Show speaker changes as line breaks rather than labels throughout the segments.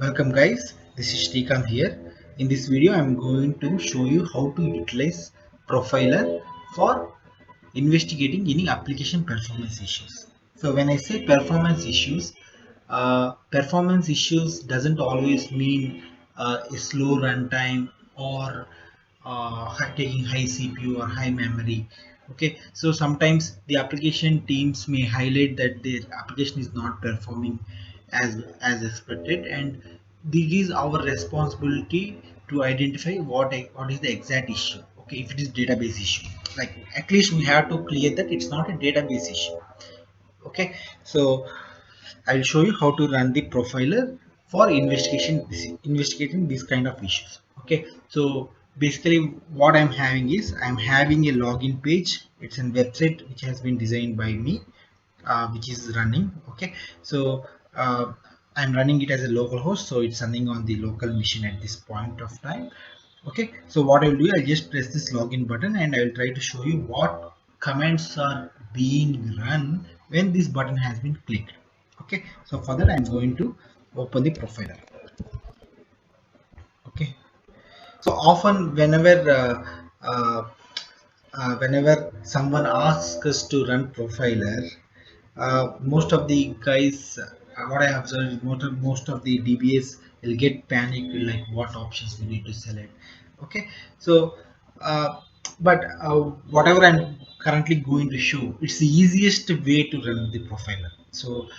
Welcome guys, this is Srikanth here. In this video I am going to show you how to utilize Profiler for investigating any application performance issues. So when I say performance issues doesn't always mean a slow runtime or taking high CPU or high memory. Okay, so sometimes the application teams may highlight that their application is not performing as expected, and this is our responsibility to identify what is the exact issue. Okay, if it is database issue, like at least we have to clear that it's not a database issue. Okay, so I'll show you how to run the profiler for investigating these kind of issues. Okay, so basically what I'm having is I'm having a login page. It's a website which has been designed by me, which is running. Okay, so I'm running it as a local host, so it's running on the local machine at this point of time. Okay, so what I'll do, I'll just press this login button and I'll try to show you what commands are being run when this button has been clicked. Okay, so for that I'm going to open the profiler. Okay, so often whenever someone asks us to run profiler, most of the guys, what I observed is most of the DBAs will get panicked, like what options we need to select. Okay, so but whatever I'm currently going to show, it's the easiest way to run the profiler. So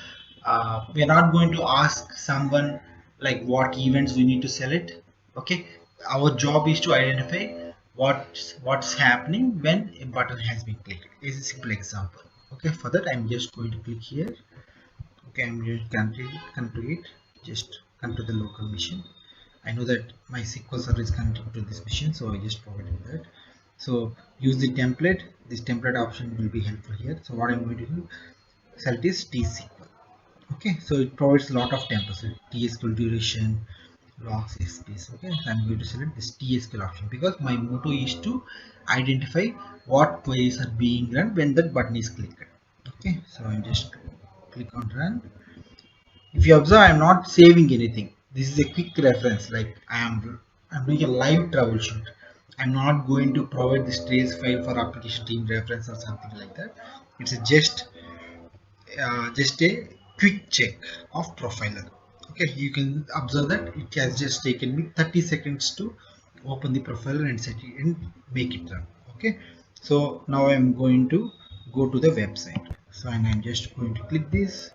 we are not going to ask someone like what events we need to select. Okay, our job is to identify what's happening when a button has been clicked. It's a simple example. Okay, for that I'm just going to click here. Okay, I'm just come to it, just come to the local machine. I know that my SQL server is connected to this machine, so I just provided that. So use the template. This template option will be helpful here. So what I'm going to do, select is tsql. Okay, so it provides a lot of templates, tsql duration, logs, space. Okay, so I'm going to select this tsql option because my motto is to identify what queries are being run when that button is clicked. Okay, so I'm just click on run. If you observe, I'm not saving anything. This is a quick reference, like I'm doing a live troubleshoot. I'm not going to provide this trace file for application team reference or something like that. It's a just a quick check of profiler. Okay, you can observe that it has just taken me 30 seconds to open the profiler and set it and make it run. Okay, so now I'm going to go to the website. So and I'm just going to click this.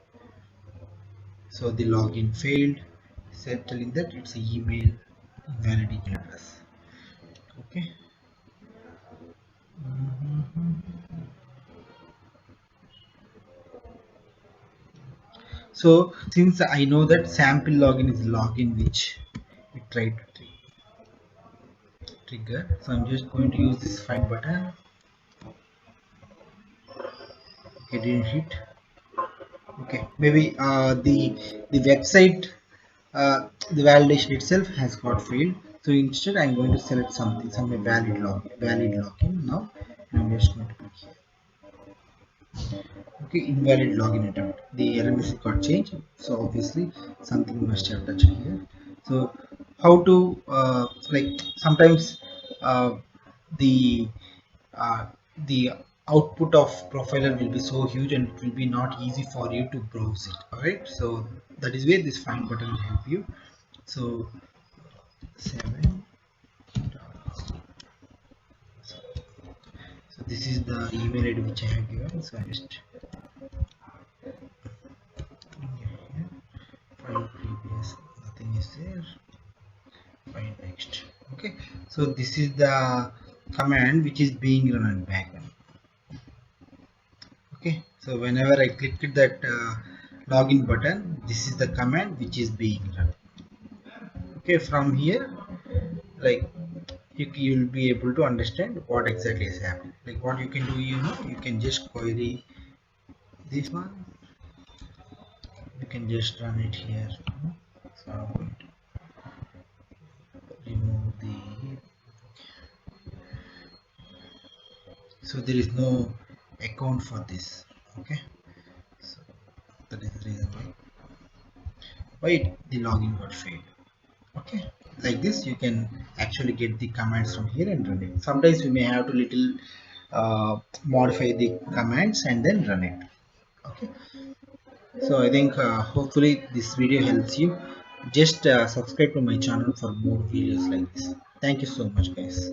So the login failed, said telling that it's an email invalid email address. Okay. So since I know that sample login is login which we tried to trigger, so I'm just going to use this find button. Okay, didn't hit. Okay, maybe the website, the validation itself has got failed. So instead I'm going to select some valid login now, and I'm just going to click here. Okay, invalid login attempt, the error message got changed, so obviously something must have touched here. So how to like sometimes uh, the uh, the output of profiler will be so huge and it will be not easy for you to browse it. All right, so that is where this find button will help you. So 7, so this is the email ID which I have given, so I just find previous, nothing is there, find next. Okay, so this is the command which is being run on backend. Okay, so whenever I click that login button, this is the command which is being run. Okay, from here, like you will be able to understand what exactly is happening. Like what you can do, you can just query this one, you can just run it here. So I'm going to remove the, so there is no account for this. Okay, so that is the reason why. right, the login got failed. Okay, like this you can actually get the commands from here and run it. Sometimes you may have to little modify the commands and then run it. Okay, so I think hopefully this video helps you. Just subscribe to my channel for more videos like this. Thank you so much, guys.